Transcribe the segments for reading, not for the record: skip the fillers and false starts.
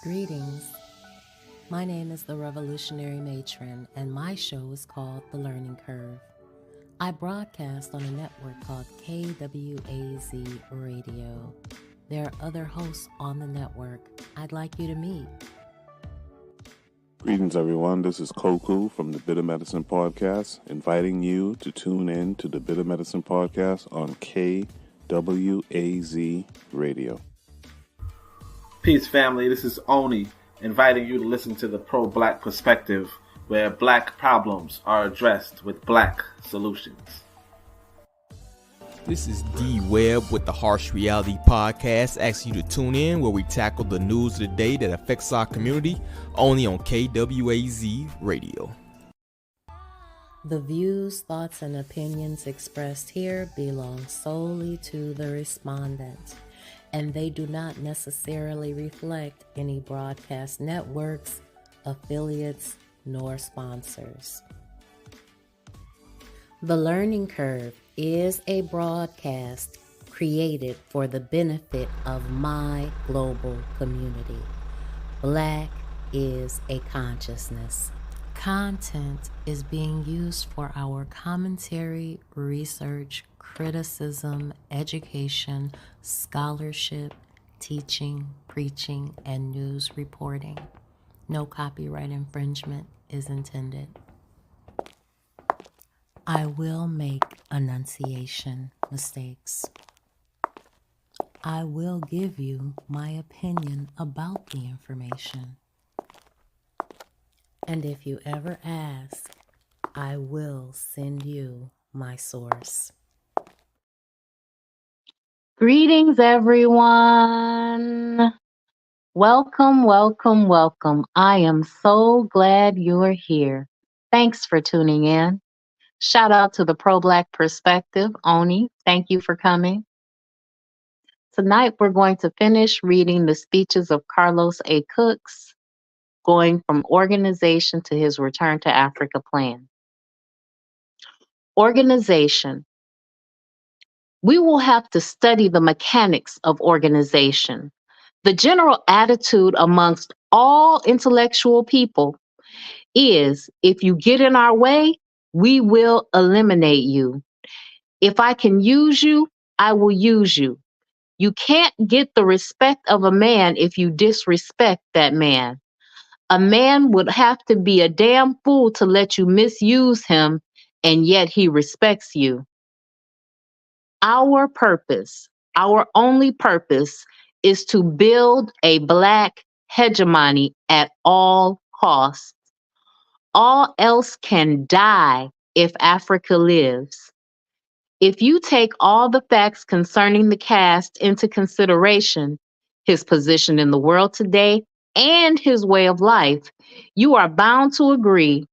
Greetings. My name is the Revolutionary Matron, and my show is called The Learning Curve. I broadcast on a network called KWAZ Radio. There are other hosts on the network I'd like you to meet. Greetings, everyone. This is Koku from the Bitter Medicine Podcast, inviting you to tune in to the Bitter Medicine Podcast on KWAZ Radio. Peace, family. This is Oni, inviting you to listen to the Pro-Black Perspective, where Black problems are addressed with Black solutions. This is D Webb with the Harsh Reality Podcast, asking you to tune in where we tackle the news of the day that affects our community, only on KWAZ Radio. The views, thoughts, and opinions expressed here belong solely to the respondent, and they do not necessarily reflect any broadcast networks, affiliates, nor sponsors. The Learning Curve is a broadcast created for the benefit of my global community. Black is a consciousness. Content is being used for our commentary, research, criticism, education, scholarship, teaching, preaching, and news reporting. No copyright infringement is intended. I will make enunciation mistakes. I will give you my opinion about the information. And if you ever ask, I will send you my source. Greetings, everyone. Welcome, welcome, welcome. I am so glad you're here. Thanks for tuning in. Shout out to the Pro-Black Perspective, Oni. Thank you for coming. Tonight, we're going to finish reading the speeches of Carlos A. Cooks, going from organization to his Return to Africa plan. Organization. We will have to study the mechanics of organization. The general attitude amongst all intellectual people is, if you get in our way, we will eliminate you. If I can use you, I will use you. You can't get the respect of a man if you disrespect that man. A man would have to be a damn fool to let you misuse him, and yet he respects you. Our purpose, our only purpose, is to build a Black hegemony at all costs. All else can die if Africa lives. If you take all the facts concerning the caste into consideration, his position in the world today, and his way of life, you are bound to agree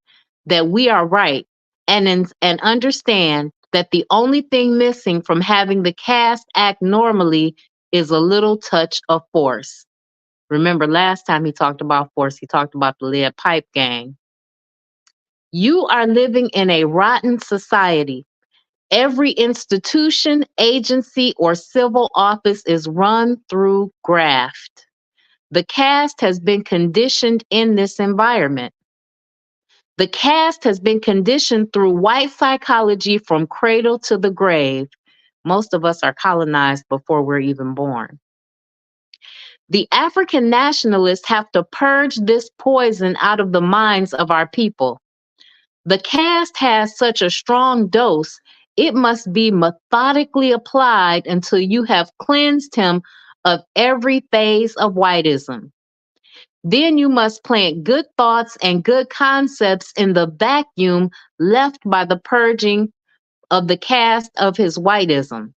that we are right and understand that the only thing missing from having the caste act normally is a little touch of force. Remember, last time he talked about force, he talked about the lead pipe gang. You are living in a rotten society. Every institution, agency, or civil office is run through graft. The caste has been conditioned in this environment. The caste has been conditioned through white psychology from cradle to the grave. Most of us are colonized before we're even born. The African nationalists have to purge this poison out of the minds of our people. The caste has such a strong dose, it must be methodically applied until you have cleansed him of every phase of whiteism. Then you must plant good thoughts and good concepts in the vacuum left by the purging of the caste of his whiteism.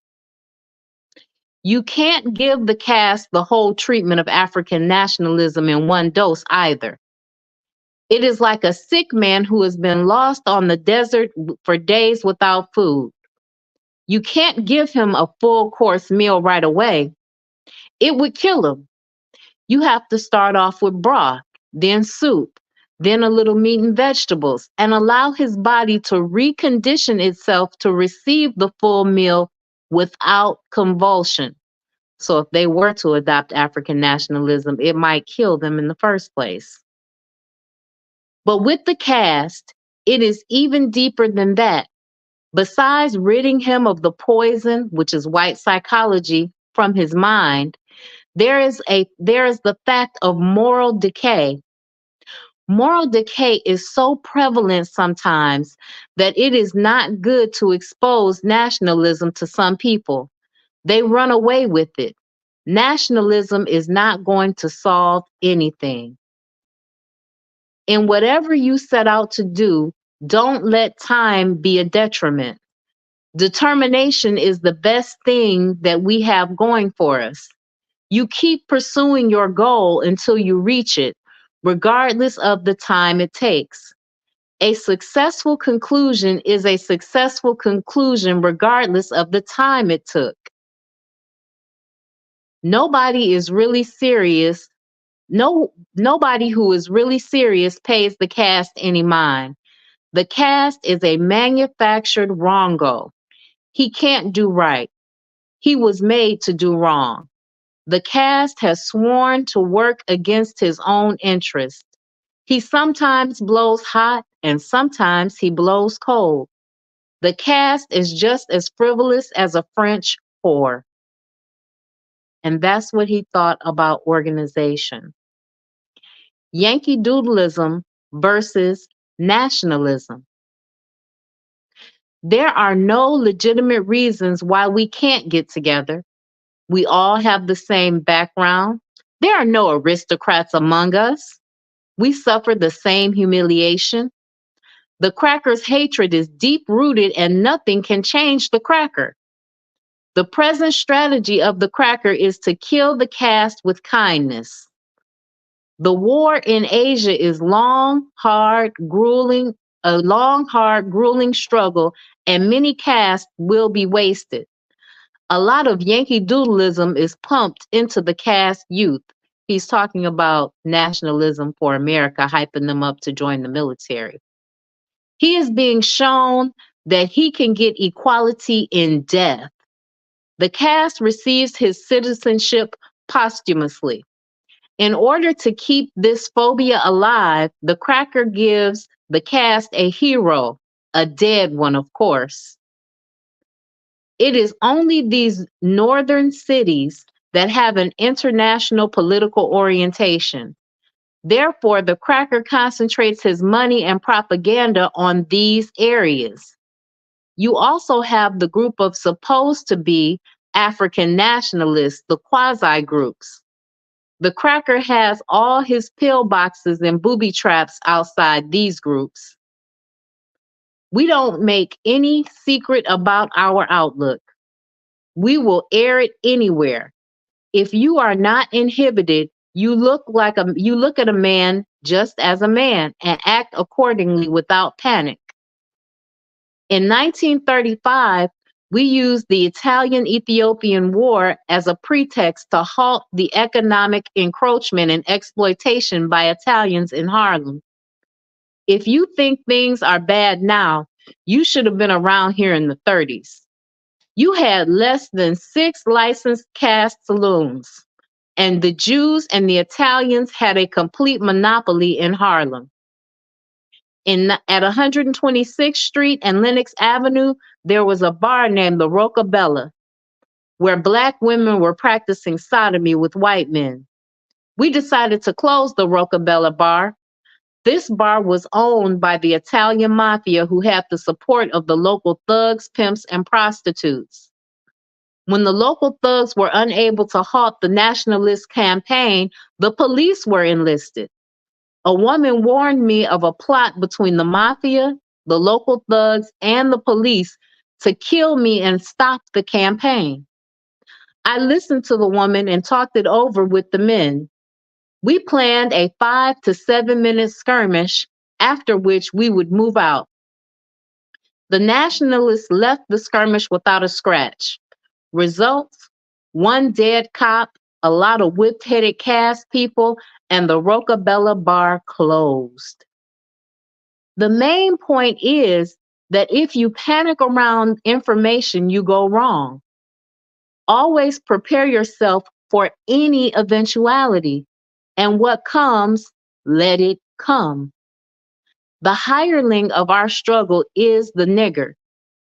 You can't give the caste the whole treatment of African nationalism in one dose either. It is like a sick man who has been lost on the desert for days without food. You can't give him a full course meal right away. It would kill him. You have to start off with broth, then soup, then a little meat and vegetables, and allow his body to recondition itself to receive the full meal without convulsion. So if they were to adopt African nationalism, it might kill them in the first place. But with the caste, it is even deeper than that. Besides ridding him of the poison, which is white psychology, from his mind, there is the fact of moral decay. Moral decay is so prevalent sometimes that it is not good to expose nationalism to some people. They run away with it. Nationalism is not going to solve anything. In whatever you set out to do, don't let time be a detriment. Determination is the best thing that we have going for us. You keep pursuing your goal until you reach it, regardless of the time it takes. A successful conclusion is a successful conclusion regardless of the time it took. Nobody is really serious. Nobody who is really serious pays the caste any mind. The caste is a manufactured wrongo. He can't do right. He was made to do wrong. The caste has sworn to work against his own interest. He sometimes blows hot and sometimes he blows cold. The caste is just as frivolous as a French whore. And that's what he thought about organization. Yankee Doodleism versus nationalism. There are no legitimate reasons why we can't get together. We all have the same background. There are no aristocrats among us. We suffer the same humiliation. The cracker's hatred is deep rooted and nothing can change the cracker. The present strategy of the cracker is to kill the caste with kindness. The war in Asia is a long, hard, grueling struggle, and many castes will be wasted. A lot of Yankee Doodleism is pumped into the caste youth. He's talking about nationalism for America, hyping them up to join the military. He is being shown that he can get equality in death. The caste receives his citizenship posthumously. In order to keep this phobia alive, the cracker gives the caste a hero, a dead one, of course. It is only these northern cities that have an international political orientation. Therefore, the cracker concentrates his money and propaganda on these areas. You also have the group of supposed to be African nationalists, the quasi groups. The cracker has all his pillboxes and booby traps outside these groups. We don't make any secret about our outlook. We will air it anywhere. If you are not inhibited, you look at a man just as a man and act accordingly without panic. In 1935, we used the Italian-Ethiopian War as a pretext to halt the economic encroachment and exploitation by Italians in Harlem. If you think things are bad now, you should have been around here in the 30s. You had less than 6 licensed caste saloons, and the Jews and the Italians had a complete monopoly in Harlem. At 126th Street and Lenox Avenue, there was a bar named the Rocabella, where Black women were practicing sodomy with white men. We decided to close the Rocabella bar. This bar was owned by the Italian mafia, who had the support of the local thugs, pimps, and prostitutes. When the local thugs were unable to halt the nationalist campaign, the police were enlisted. A woman warned me of a plot between the mafia, the local thugs, and the police to kill me and stop the campaign. I listened to the woman and talked it over with the men. We planned a 5 to 7 minute skirmish, after which we would move out. The nationalists left the skirmish without a scratch. Results: 1 dead cop, a lot of whip-headed caste people, and the Rocabella bar closed. The main point is that if you panic around information, you go wrong. Always prepare yourself for any eventuality. And what comes, let it come. The hireling of our struggle is the nigger.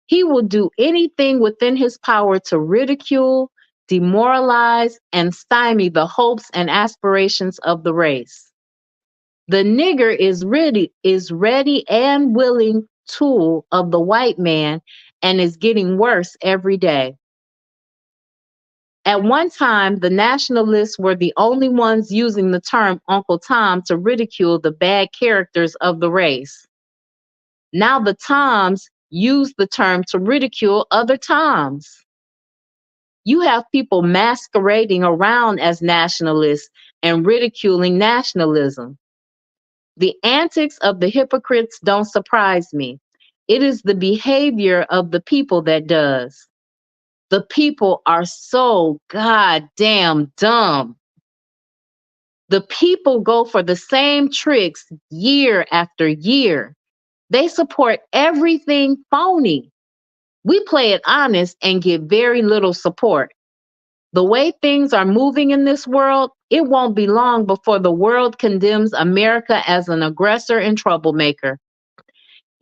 He will do anything within his power to ridicule, demoralize, and stymie the hopes and aspirations of the race. The nigger is ready and willing tool of the white man and is getting worse every day. At one time, the nationalists were the only ones using the term Uncle Tom to ridicule the bad characters of the race. Now the Toms use the term to ridicule other Toms. You have people masquerading around as nationalists and ridiculing nationalism. The antics of the hypocrites don't surprise me. It is the behavior of the people that does. The people are so goddamn dumb. The people go for the same tricks year after year. They support everything phony. We play it honest and get very little support. The way things are moving in this world, it won't be long before the world condemns America as an aggressor and troublemaker.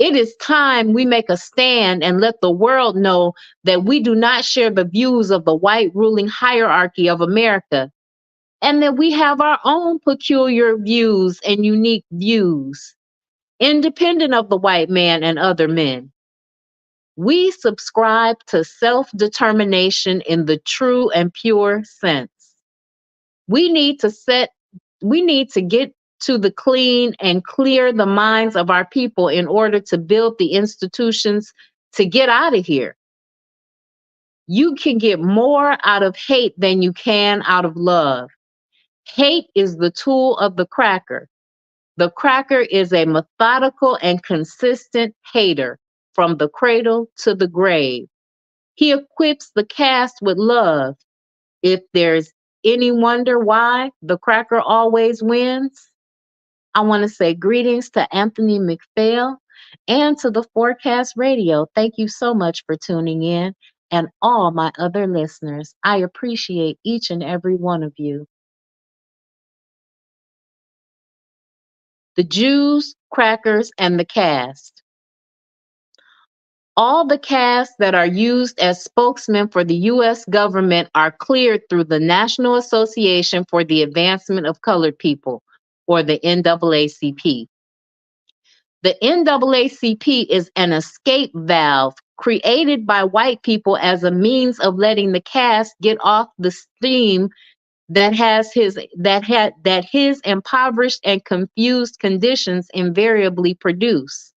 It is time we make a stand and let the world know that we do not share the views of the white ruling hierarchy of America, and that we have our own peculiar views and unique views, independent of the white man and other men. We subscribe to self-determination in the true and pure sense. We need to get to the clean and clear the minds of our people in order to build the institutions to get out of here. You can get more out of hate than you can out of love. Hate is the tool of the cracker. The cracker is a methodical and consistent hater from the cradle to the grave. He equips the caste with love. If there's any wonder why the cracker always wins, I want to say greetings to Anthony McPhail and to the Forecast Radio. Thank you so much for tuning in, and all my other listeners. I appreciate each and every one of you. The Jews, crackers, and the caste. All the castes that are used as spokesmen for the U.S. government are cleared through the National Association for the Advancement of Colored People, or the NAACP. The NAACP is an escape valve created by white people as a means of letting the caste get off the steam that his impoverished and confused conditions invariably produce.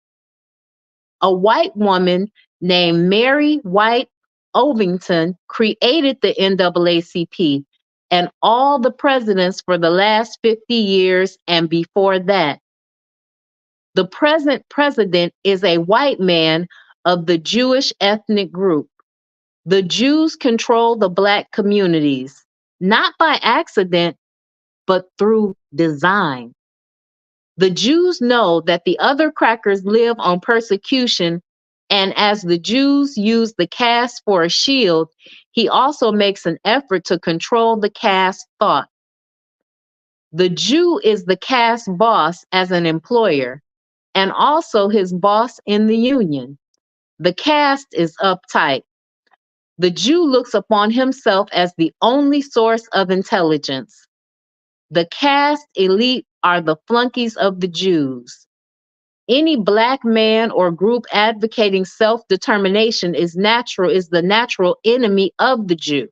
A white woman named Mary White Ovington created the NAACP and all the presidents for the last 50 years and before that. The present president is a white man of the Jewish ethnic group. The Jews control the Black communities, not by accident, but through design. The Jews know that the other crackers live on persecution, and as the Jews use the caste for a shield, he also makes an effort to control the caste thought. The Jew is the caste boss as an employer, and also his boss in the union. The caste is uptight. The Jew looks upon himself as the only source of intelligence. The caste elite are the flunkies of the Jews. Any Black man or group advocating self-determination is the natural enemy of the Jew.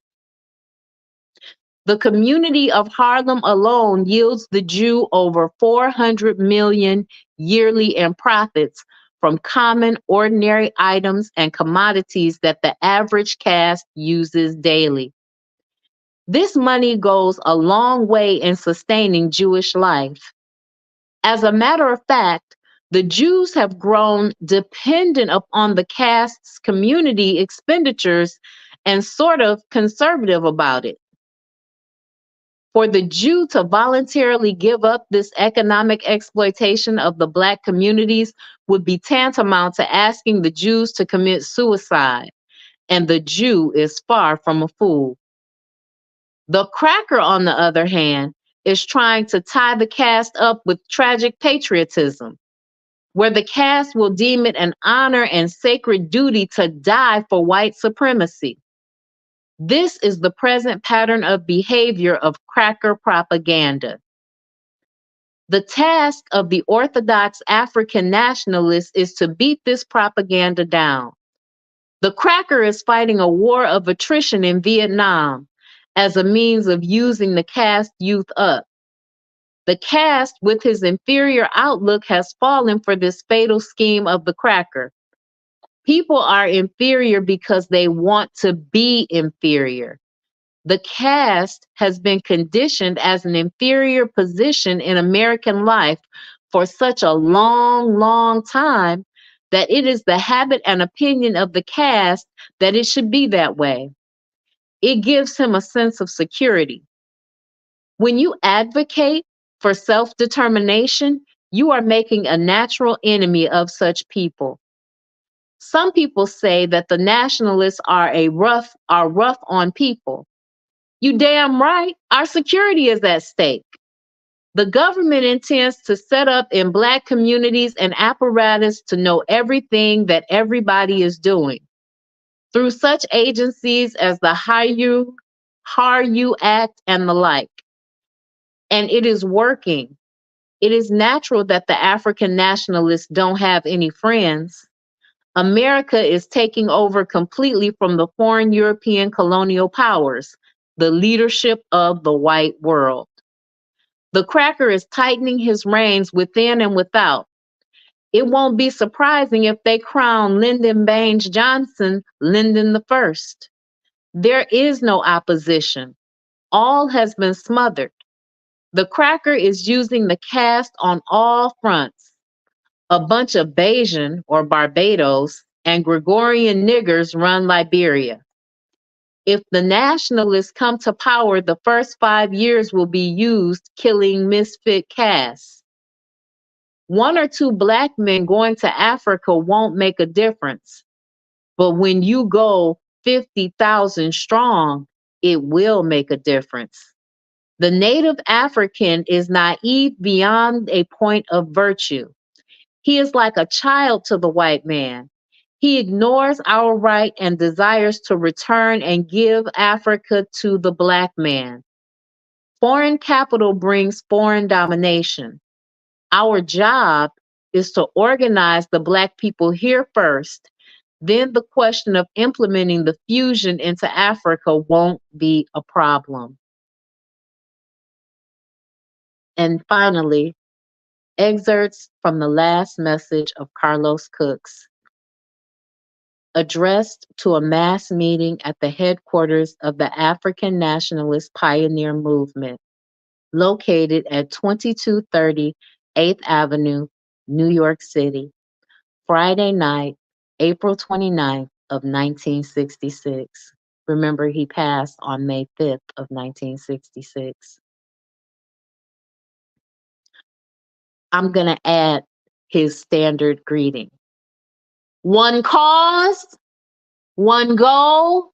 The community of Harlem alone yields the Jew over 400 million yearly in profits from common, ordinary items and commodities that the average caste uses daily. This money goes a long way in sustaining Jewish life. As a matter of fact, the Jews have grown dependent upon the caste's community expenditures and sort of conservative about it. For the Jew to voluntarily give up this economic exploitation of the Black communities would be tantamount to asking the Jews to commit suicide. and the Jew is far from a fool. The cracker, on the other hand, is trying to tie the caste up with tragic patriotism, where the caste will deem it an honor and sacred duty to die for white supremacy. This is the present pattern of behavior of cracker propaganda. The task of the orthodox African nationalists is to beat this propaganda down. The cracker is fighting a war of attrition in Vietnam as a means of using the caste youth up. The caste, with his inferior outlook, has fallen for this fatal scheme of the cracker. People are inferior because they want to be inferior. The caste has been conditioned as an inferior position in American life for such a long, long time that it is the habit and opinion of the caste that it should be that way. It gives him a sense of security. When you advocate for self-determination, you are making a natural enemy of such people. Some people say that the nationalists are rough on people. You damn right, our security is at stake. The government intends to set up in Black communities an apparatus to know everything that everybody is doing through such agencies as the HARU Act and the like. And it is working. It is natural that the African nationalists don't have any friends. America is taking over completely from the foreign European colonial powers, the leadership of the white world. The cracker is tightening his reins within and without. It won't be surprising if they crown Lyndon Baines Johnson Lyndon the First. There is no opposition. All has been smothered. The cracker is using the caste on all fronts. A bunch of Bayesian or Barbados and Gregorian niggers run Liberia. If the nationalists come to power, the first 5 years will be used killing misfit castes. 1 or 2 Black men going to Africa won't make a difference. But when you go 50,000 strong, it will make a difference. The native African is naive beyond a point of virtue. He is like a child to the white man. He ignores our right and desires to return and give Africa to the Black man. Foreign capital brings foreign domination. Our job is to organize the Black people here first. Then the question of implementing the fusion into Africa won't be a problem. And finally, excerpts from the last message of Carlos Cooks, addressed to a mass meeting at the headquarters of the African Nationalist Pioneer Movement, located at 2230 8th Avenue, New York City, Friday night, April 29th of 1966. Remember, he passed on May 5th of 1966. I'm going to add his standard greeting. One cause, one goal,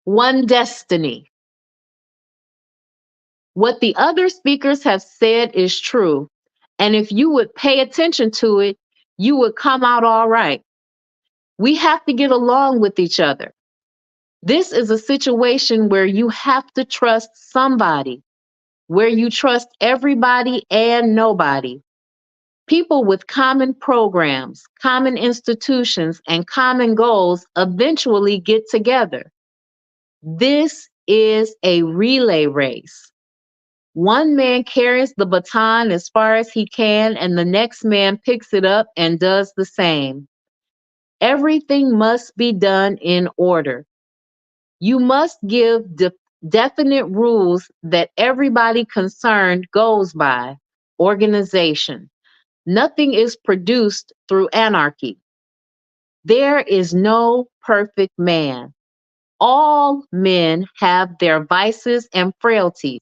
one destiny. What the other speakers have said is true, and if you would pay attention to it, you would come out all right. We have to get along with each other. This is a situation where you have to trust somebody, where you trust everybody and nobody. People with common programs, common institutions, and common goals eventually get together. This is a relay race. One man carries the baton as far as he can, and the next man picks it up and does the same. Everything must be done in order. You must give definite rules that everybody concerned goes by. Organization. Nothing is produced through anarchy. There is no perfect man. All men have their vices and frailties.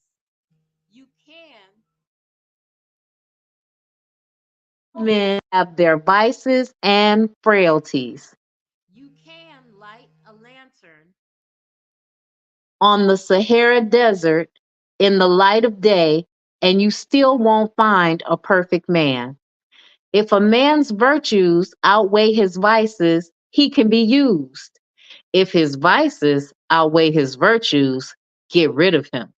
Men have their vices and frailties. You can light a lantern on the Sahara Desert in the light of day, and you still won't find a perfect man. If a man's virtues outweigh his vices, he can be used. If his vices outweigh his virtues, get rid of him.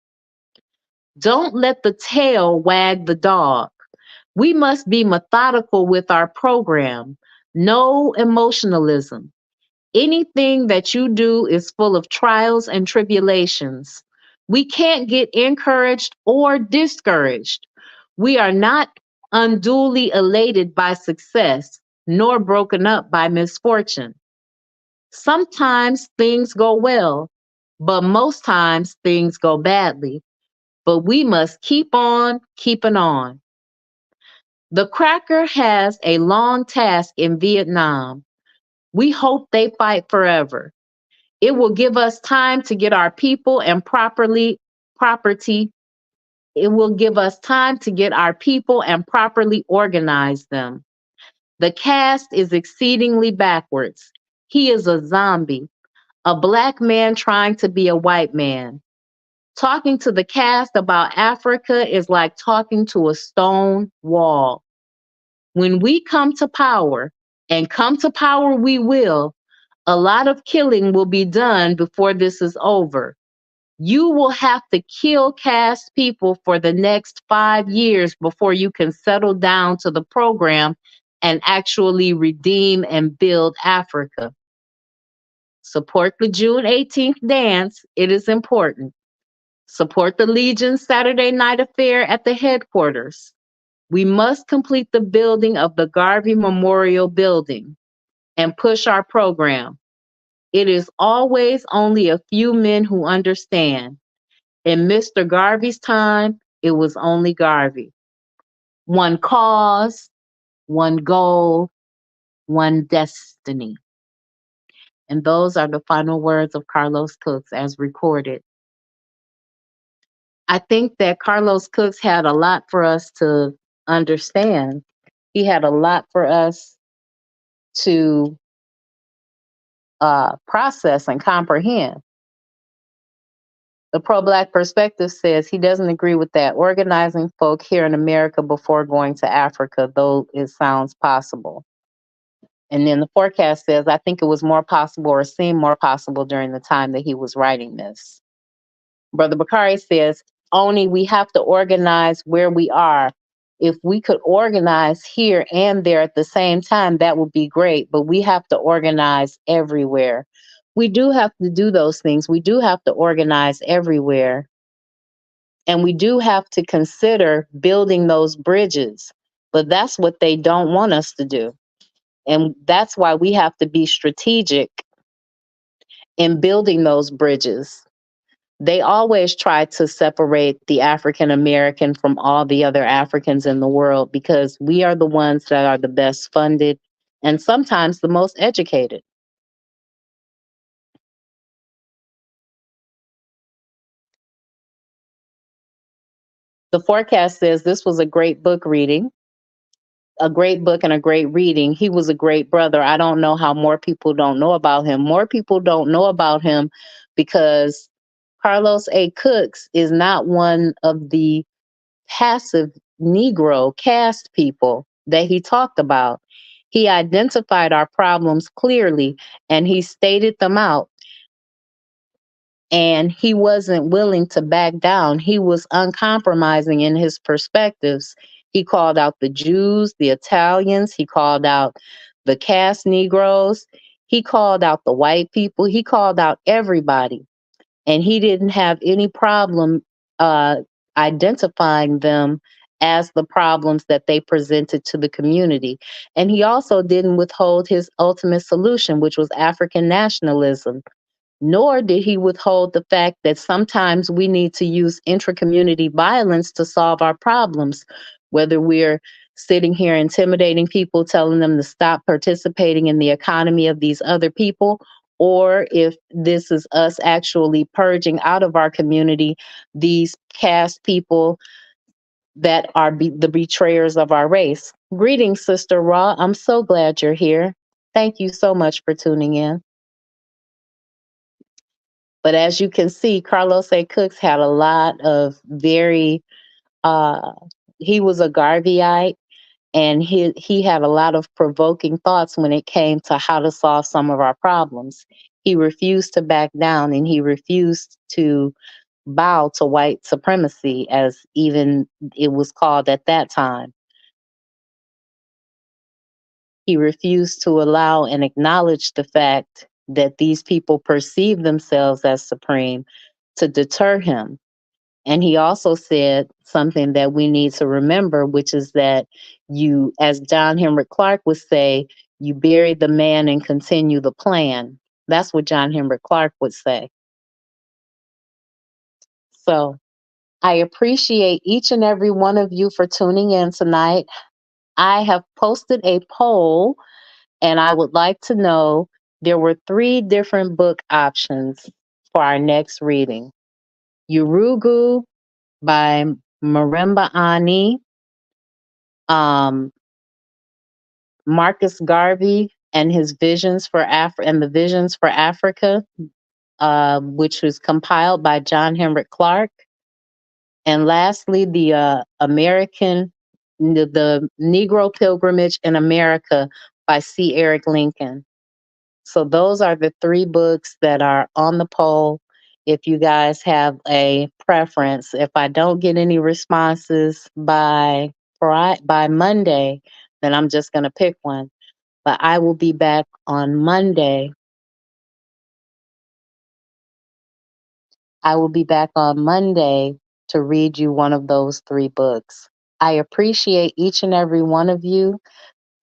Don't let the tail wag the dog. We must be methodical with our program. No emotionalism. Anything that you do is full of trials and tribulations. We can't get encouraged or discouraged. We are not unduly elated by success, nor broken up by misfortune. Sometimes things go well, but most times things go badly. But we must keep on keeping on. The cracker has a long task in Vietnam. We hope they fight forever. It will give us time to get our people and property. It will give us time to get our people and properly organize them. The caste is exceedingly backwards. He is a zombie, a black man trying to be a white man. Talking to the caste about Africa is like talking to a stone wall. When we come to power, and come to power we will, a lot of killing will be done before this is over. You will have to kill caste people for the next 5 years before you can settle down to the program and actually redeem and build Africa. Support the June 18th dance. It is important. Support the Legion Saturday night affair at the headquarters. We must complete the building of the Garvey Memorial Building and push our program. It is always only a few men who understand. In Mr. Garvey's time, it was only Garvey. One cause, one goal, one destiny. And those are the final words of Carlos Cooks as recorded. I think that Carlos Cooks had a lot for us to understand. He had a lot for us to process and comprehend. The pro-Black perspective says he doesn't agree with that. Organizing folk here in America before going to Africa, though it sounds possible. And then the forecast says, I think it was more possible or seemed more possible during the time that he was writing this. Brother Bakari says, only we have to organize where we are. If we could organize here and there at the same time, that would be great, but we have to organize everywhere. We do have to do those things. We do have to organize everywhere. And we do have to consider building those bridges, but that's what they don't want us to do. And that's why we have to be strategic in building those bridges. They always try to separate the African American from all the other Africans in the world because we are the ones that are the best funded and sometimes the most educated. The forecast says this was a great book reading, a great book and a great reading. He was a great brother. I don't know how more people don't know about him. More people don't know about him because Carlos A. Cooks is not one of the passive Negro caste people that he talked about. He identified our problems clearly and he stated them out. And he wasn't willing to back down. He was uncompromising in his perspectives. He called out the Jews, the Italians, he called out the caste Negroes, he called out the white people, he called out everybody. And he didn't have any problem identifying them as the problems that they presented to the community. And he also didn't withhold his ultimate solution, which was African nationalism. Nor did he withhold the fact that sometimes we need to use intra-community violence to solve our problems, whether we're sitting here intimidating people, telling them to stop participating in the economy of these other people, or if this is us actually purging out of our community these caste people that are the betrayers of our race. Greetings, Sister Ra. I'm so glad you're here. Thank you so much for tuning in. But as you can see, Carlos A. Cooks had a lot of very, uh, he was a Garveyite, and he had a lot of provoking thoughts when it came to how to solve some of our problems. He refused to back down, and he refused to bow to white supremacy, as even it was called at that time. He refused to allow and acknowledge the fact that these people perceive themselves as supreme to deter him. And he also said something that we need to remember, which is that you, as John Henrik Clarke would say, you bury the man and continue the plan. That's what John Henrik Clarke would say. So I appreciate each and every one of you for tuning in tonight. I have posted a poll, and I would like to know, there were 3 different book options for our next reading. Urugu by Marimba Ani, Marcus Garvey and his Visions for the Visions for Africa, which was compiled by John Henrik Clarke, and lastly, the the Negro Pilgrimage in America by C. Eric Lincoln. So those are the 3 books that are on the poll. If you guys have a preference, if I don't get any responses by Monday, then I'm just going to pick one. But I will be back on Monday. I will be back on Monday to read you one of those 3 books. I appreciate each and every one of you.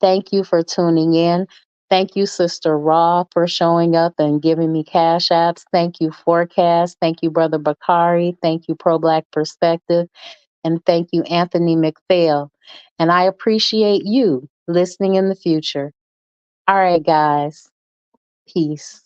Thank you for tuning in. Thank you, Sister Raw, for showing up and giving me cash apps. Thank you, Forecast. Thank you, Brother Bakari. Thank you, Pro Black Perspective. And thank you, Anthony McPhail. And I appreciate you listening in the future. All right, guys. Peace.